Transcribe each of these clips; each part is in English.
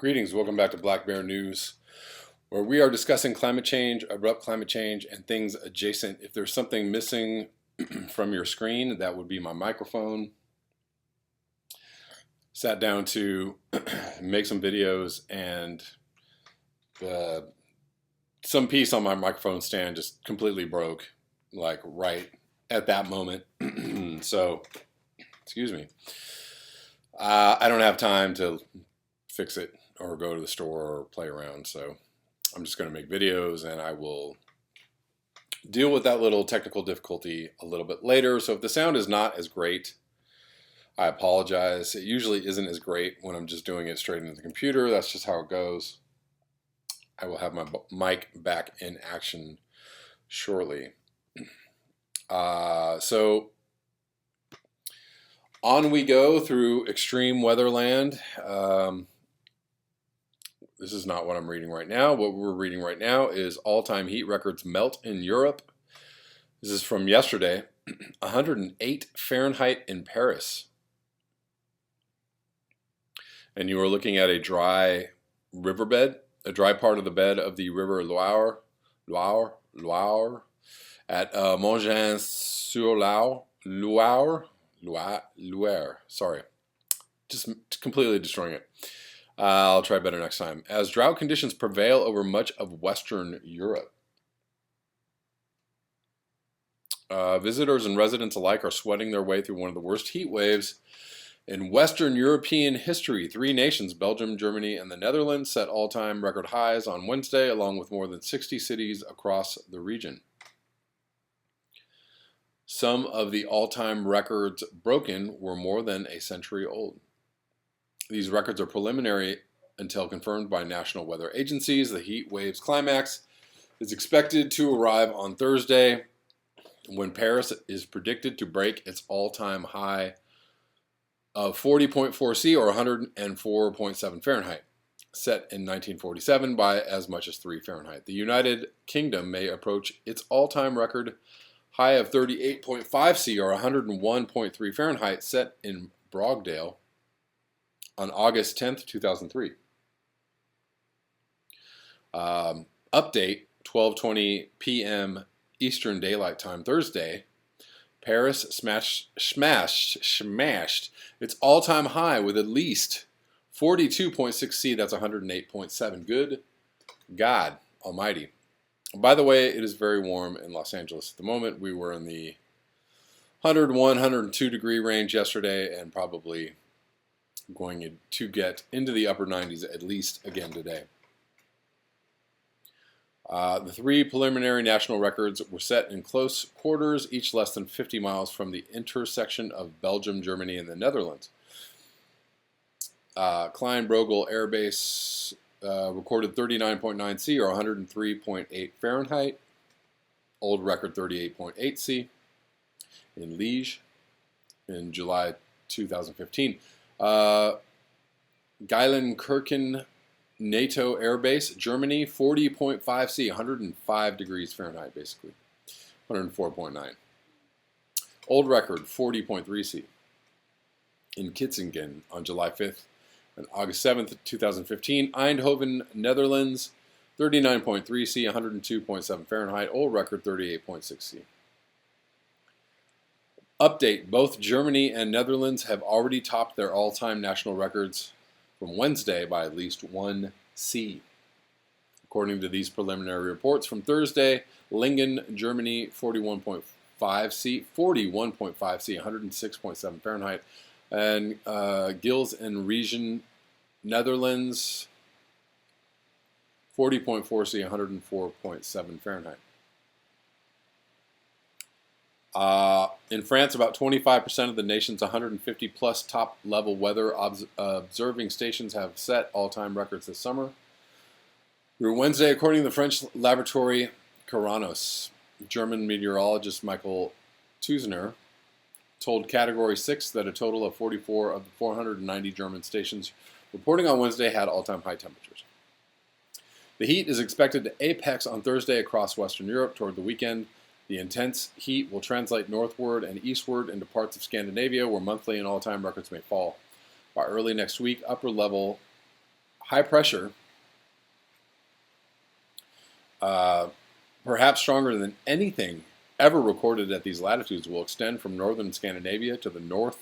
Greetings, welcome back to Black Bear News, where we are discussing climate change, abrupt climate change, and things adjacent. If there's something missing from your screen, that would be my microphone. Sat down to make some videos, and some piece on my microphone stand just completely broke, like right at that moment. So, excuse me. I don't have time to fix it or go to the store or play around, so I'm just going to make videos, and I will deal with that little technical difficulty a little bit later. So if the sound is not as great, I apologize. It usually isn't as great when I'm just doing it straight into the computer. That's just how it goes. I will have my mic back in action shortly. So on we go through extreme weatherland. This is not what I'm reading right now. What we're reading right now is all-time heat records melt in Europe. This is from yesterday. 108 Fahrenheit in Paris. And you are looking at a dry riverbed, a dry part of the bed of the river Loire, at Montgin-sur-Loire, sorry. Just completely destroying it. I'll try better next time. As drought conditions prevail over much of Western Europe. Visitors and residents alike are sweating their way through one of the worst heat waves in Western European history. Three nations, Belgium, Germany, and the Netherlands, set all-time record highs on Wednesday, along with more than 60 cities across the region. Some of the all-time records broken were more than a century old. These records are preliminary until confirmed by national weather agencies. The heat wave's climax is expected to arrive on Thursday, when Paris is predicted to break its all-time high of 40.4 C or 104.7 Fahrenheit, set in 1947 by as much as 3 Fahrenheit. The United Kingdom may approach its all-time record high of 38.5 C or 101.3 Fahrenheit, set in Brogdale on August 10th, 2003. Update, 12:20 p.m. Eastern Daylight Time Thursday. Paris smashed its all-time high with at least 42.6 C. That's 108.7. Good God Almighty. By the way, it is very warm in Los Angeles at the moment. We were in the 101, 102 degree range yesterday, and probably going to get into the upper 90s at least again today. The three preliminary national records were set in close quarters, each less than 50 miles from the intersection of Belgium, Germany, and the Netherlands. Klein-Brogel Air Base recorded 39.9 C or 103.8 Fahrenheit. Old record 38.8 C in Liège in July 2015. Geilenkirchen NATO Air Base, Germany, 40.5 C, 105 degrees Fahrenheit, basically, 104.9. Old record, 40.3 C. In Kitzingen on July 5th and August 7th, 2015. Eindhoven, Netherlands, 39.3 C, 102.7 Fahrenheit. Old record, 38.6 C. Update, both Germany and Netherlands have already topped their all-time national records from Wednesday by at least 1 C. According to these preliminary reports from Thursday, Lingen, Germany, 41.5 C, 106.7 Fahrenheit, and Gils and Region, Netherlands, 40.4 C, 104.7 Fahrenheit. In France, about 25% of the nation's 150 plus top level weather observing stations have set all-time records this summer. Through Wednesday, according to the French laboratory Caranos, German meteorologist Michael Tuzner told Category 6 that a total of 44 of the 490 German stations reporting on Wednesday had all-time high temperatures. The heat is expected to apex on Thursday across Western Europe toward the weekend. The intense heat will translate northward and eastward into parts of Scandinavia, where monthly and all-time records may fall. By early next week, upper-level High pressure, perhaps stronger than anything ever recorded at these latitudes, will extend from northern Scandinavia to the North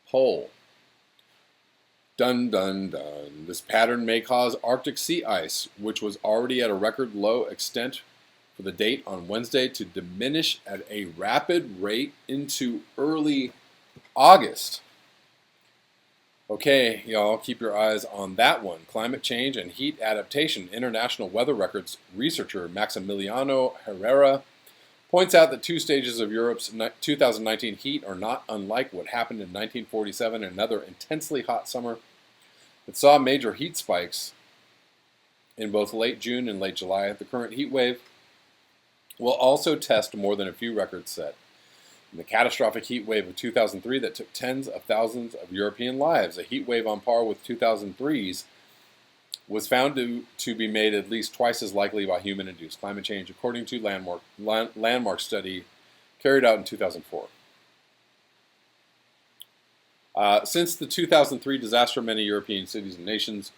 Pole. Dun, dun, dun. This pattern may cause Arctic sea ice, which was already at a record low extent for the date on Wednesday, to diminish at a rapid rate into early August. Okay, y'all, keep your eyes on that one. Climate change and heat adaptation. International Weather Records researcher Maximiliano Herrera points out that two stages of Europe's 2019 heat are not unlike what happened in 1947, another intensely hot summer that saw major heat spikes in both late June and late July. The current heat wave will also test more than a few records set. In the catastrophic heat wave of 2003 that took tens of thousands of European lives, a heat wave on par with 2003's was found to be made at least twice as likely by human-induced climate change, according to landmark study carried out in 2004. Since the 2003 disaster, many European cities and nations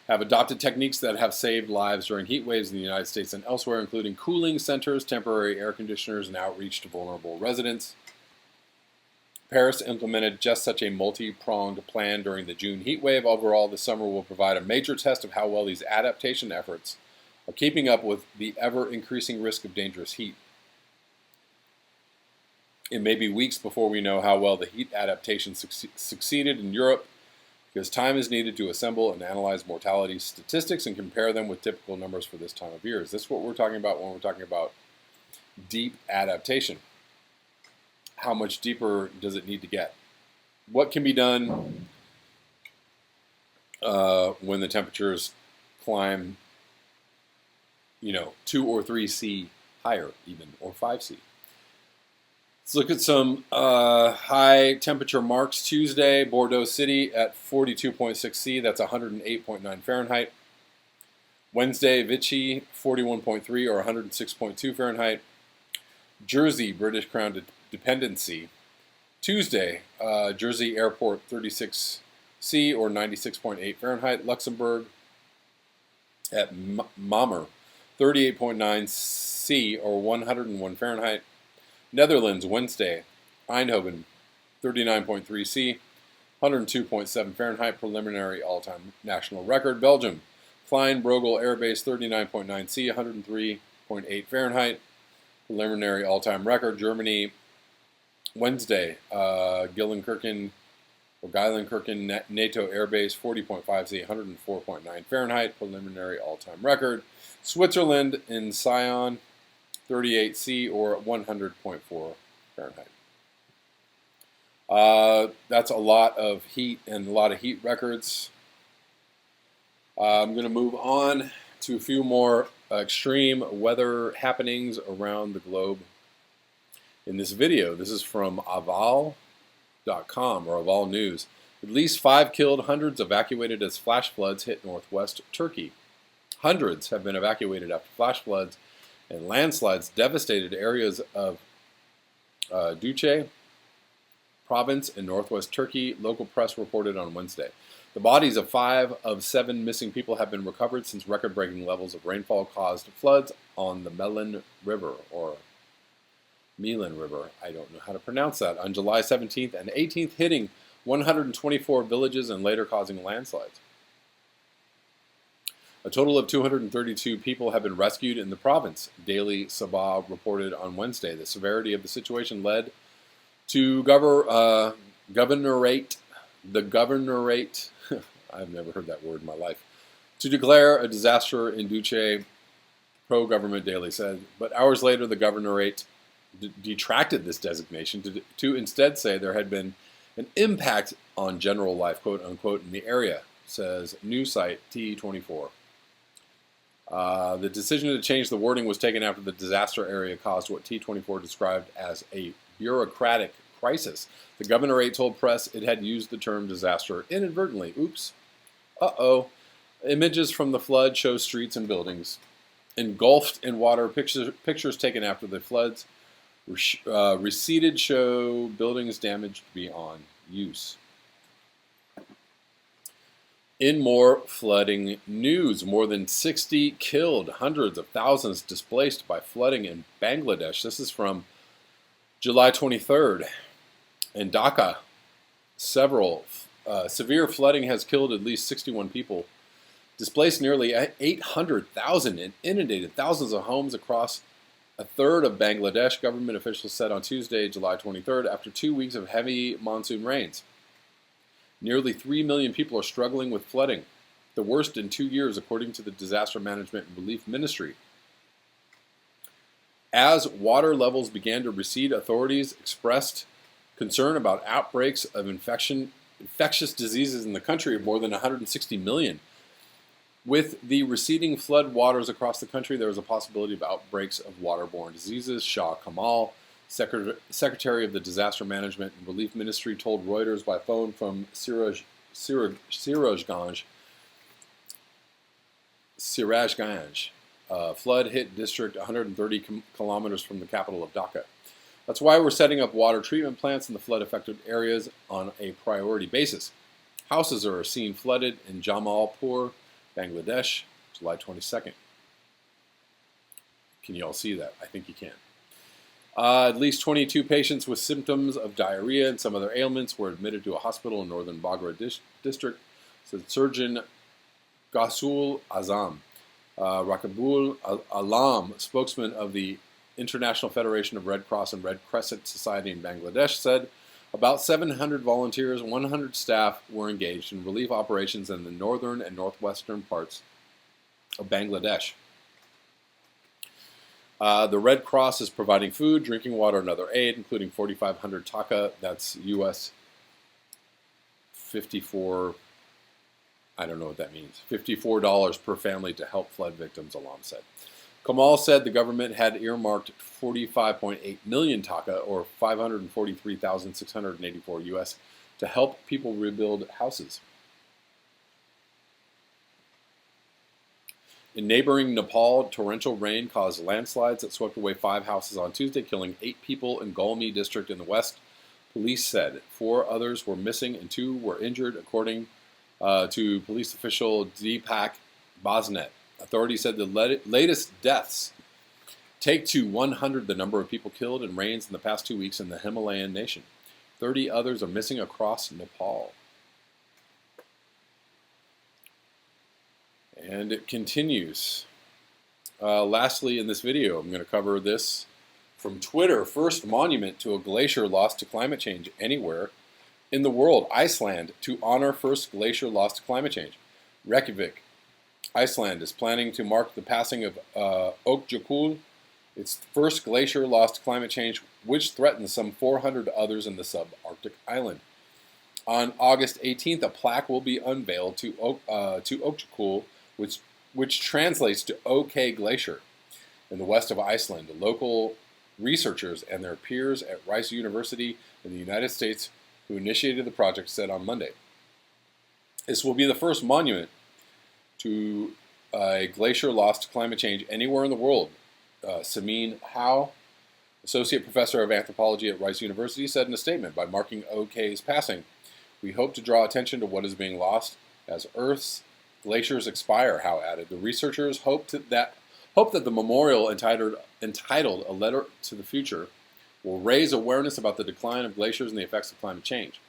have adopted techniques that have saved lives during heat waves in the United States and elsewhere, including cooling centers, temporary air conditioners, and outreach to vulnerable residents. Paris implemented just such a multi-pronged plan during the June heat wave. Overall, this summer will provide a major test of how well these adaptation efforts are keeping up with the ever-increasing risk of dangerous heat. It may be weeks before we know how well the heat adaptation succeeded in Europe, because time is needed to assemble and analyze mortality statistics and compare them with typical numbers for this time of year. Is this what we're talking about when we're talking about deep adaptation? How much deeper does it need to get? What can be done when the temperatures climb, 2 or 3 C higher even, or 5 C? Let's look at some high temperature marks. Tuesday, Bordeaux City at 42.6 C. That's 108.9 Fahrenheit. Wednesday, Vichy, 41.3 or 106.2 Fahrenheit. Jersey, British Crown Dependency. Tuesday, Jersey Airport, 36 C or 96.8 Fahrenheit. Luxembourg at Mamre, 38.9 C or 101 Fahrenheit. Netherlands, Wednesday, Eindhoven, 39.3 C, 102.7 Fahrenheit, preliminary all-time national record. Belgium, Klein-Brogel Air Base, 39.9 C, 103.8 Fahrenheit, preliminary all-time record. Germany, Wednesday, Geilenkirchen NATO Air Base, 40.5 C, 104.9 Fahrenheit, preliminary all-time record. Switzerland in Sion, 38 C or 100.4 Fahrenheit. That's a lot of heat and a lot of heat records. I'm going to move on to a few more extreme weather happenings around the globe in this video. This is from aval.com or Aval News. At least 5 killed, hundreds evacuated as flash floods hit northwest Turkey. Hundreds have been evacuated after flash floods and landslides devastated areas of Duce province in northwest Turkey, local press reported on Wednesday. The bodies of 5 of 7 missing people have been recovered since record-breaking levels of rainfall caused floods on the Milan River, I don't know how to pronounce that, on July 17th and 18th, hitting 124 villages and later causing landslides. A total of 232 people have been rescued in the province, Daily Sabah reported on Wednesday. The severity of the situation led to the governorate, I've never heard that word in my life, to declare a disaster in Duce, pro-government Daily said. But hours later, the governorate detracted this designation to instead say there had been an impact on general life, quote unquote, in the area, says news site T24. The decision to change the wording was taken after the disaster area caused what T24 described as a bureaucratic crisis. The governorate told press it had used the term disaster inadvertently. Oops. Uh-oh. Images from the flood show streets and buildings engulfed in water. Pictures taken after the floods receded show buildings damaged beyond use. In more flooding news, more than 60 killed, hundreds of thousands displaced by flooding in Bangladesh. This is from July 23rd. In Dhaka, severe flooding has killed at least 61 people, displaced nearly 800,000, and inundated thousands of homes across a third of Bangladesh, government officials said on Tuesday, July 23rd, after 2 weeks of heavy monsoon rains. Nearly 3 million people are struggling with flooding, the worst in 2 years, according to the Disaster Management and Relief Ministry. As water levels began to recede, authorities expressed concern about outbreaks of infectious diseases in the country of more than 160 million. With the receding flood waters across the country, there is a possibility of outbreaks of waterborne diseases. Shah Kamal, Secretary of the Disaster Management and Relief Ministry, told Reuters by phone from Sirajganj. Flood hit district 130 kilometers from the capital of Dhaka. That's why we're setting up water treatment plants in the flood-affected areas on a priority basis. Houses are seen flooded in Jamalpur, Bangladesh, July 22nd. Can you all see that? I think you can. At least 22 patients with symptoms of diarrhea and some other ailments were admitted to a hospital in northern Bagra district, said surgeon Ghasul Azam. Rakabul Alam, spokesman of the International Federation of Red Cross and Red Crescent Society in Bangladesh, said about 700 volunteers, 100 staff were engaged in relief operations in the northern and northwestern parts of Bangladesh. The Red Cross is providing food, drinking water, and other aid, including 4,500 taka, that's U.S. 54, I don't know what that means, $54 per family to help flood victims, Alam said. Kamal said the government had earmarked 45.8 million taka, or 543,684 U.S., to help people rebuild houses. In neighboring Nepal, torrential rain caused landslides that swept away 5 houses on Tuesday, killing 8 people in Golmi district in the west. Police said 4 others were missing and 2 were injured, according to police official Deepak Basnet. Authorities said the latest deaths take to 100 the number of people killed in rains in the past 2 weeks in the Himalayan nation. 30 others are missing across Nepal. And it continues. Lastly, in this video, I'm going to cover this from Twitter. First monument to a glacier lost to climate change anywhere in the world. Iceland to honor first glacier lost to climate change. Reykjavik, Iceland is planning to mark the passing of Ökjökull, its first glacier lost to climate change, which threatens some 400 others in the subarctic island. On August 18th, a plaque will be unveiled to Ökjökull, which translates to OK Glacier, in the west of Iceland. The local researchers and their peers at Rice University in the United States who initiated the project said on Monday. This will be the first monument to a glacier lost to climate change anywhere in the world. Samin Howe, associate professor of anthropology at Rice University, said in a statement, by marking OK's passing, we hope to draw attention to what is being lost as Earth's glaciers expire, Howe added. The researchers hope that the memorial entitled A Letter to the Future will raise awareness about the decline of glaciers and the effects of climate change.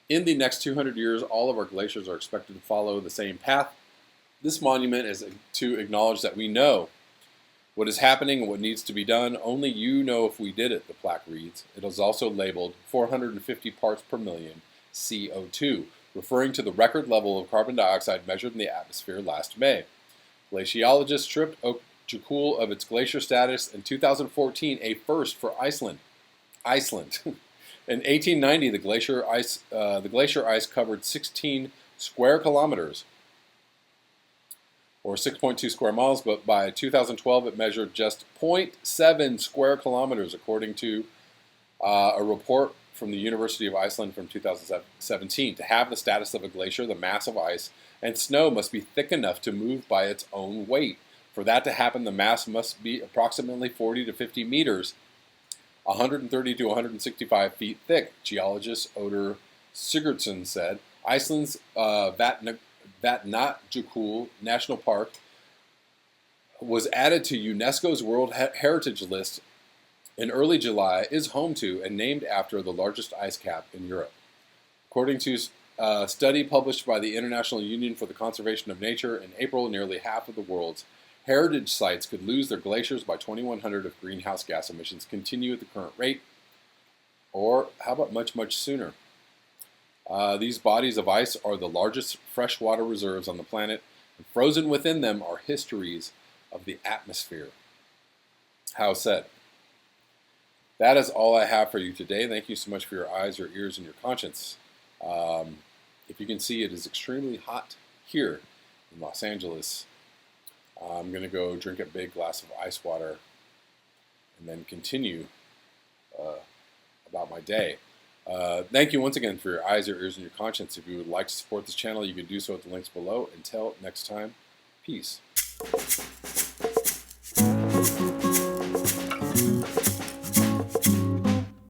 In the next 200 years, all of our glaciers are expected to follow the same path. This monument is to acknowledge that we know what is happening and what needs to be done. Only you know if we did it, the plaque reads. It is also labeled 450 parts per million CO2, referring to the record level of carbon dioxide measured in the atmosphere last May. Glaciologists stripped Ökjökull of its glacier status in 2014, a first for Iceland. In 1890, the glacier ice covered 16 square kilometers, or 6.2 square miles, but by 2012 it measured just 0.7 square kilometers, according to a report from the University of Iceland from 2017. To have the status of a glacier, the mass of ice and snow must be thick enough to move by its own weight. For that to happen, the mass must be approximately 40 to 50 meters, 130 to 165 feet thick, geologist Oddur Sigurdsson said. Iceland's Vatnajökull National Park was added to UNESCO's World Heritage List in early July, is home to and named after the largest ice cap in Europe. According to a study published by the International Union for the Conservation of Nature in April, nearly half of the world's heritage sites could lose their glaciers by 2100 if greenhouse gas emissions continue at the current rate, or how about much, much sooner? These bodies of ice are the largest freshwater reserves on the planet, and frozen within them are histories of the atmosphere. How said. That is all I have for you today. Thank you so much for your eyes, your ears, and your conscience. If you can see, it is extremely hot here in Los Angeles. I'm going to go drink a big glass of ice water and then continue about my day. Thank you once again for your eyes, your ears, and your conscience. If you would like to support this channel, you can do so at the links below. Until next time, peace.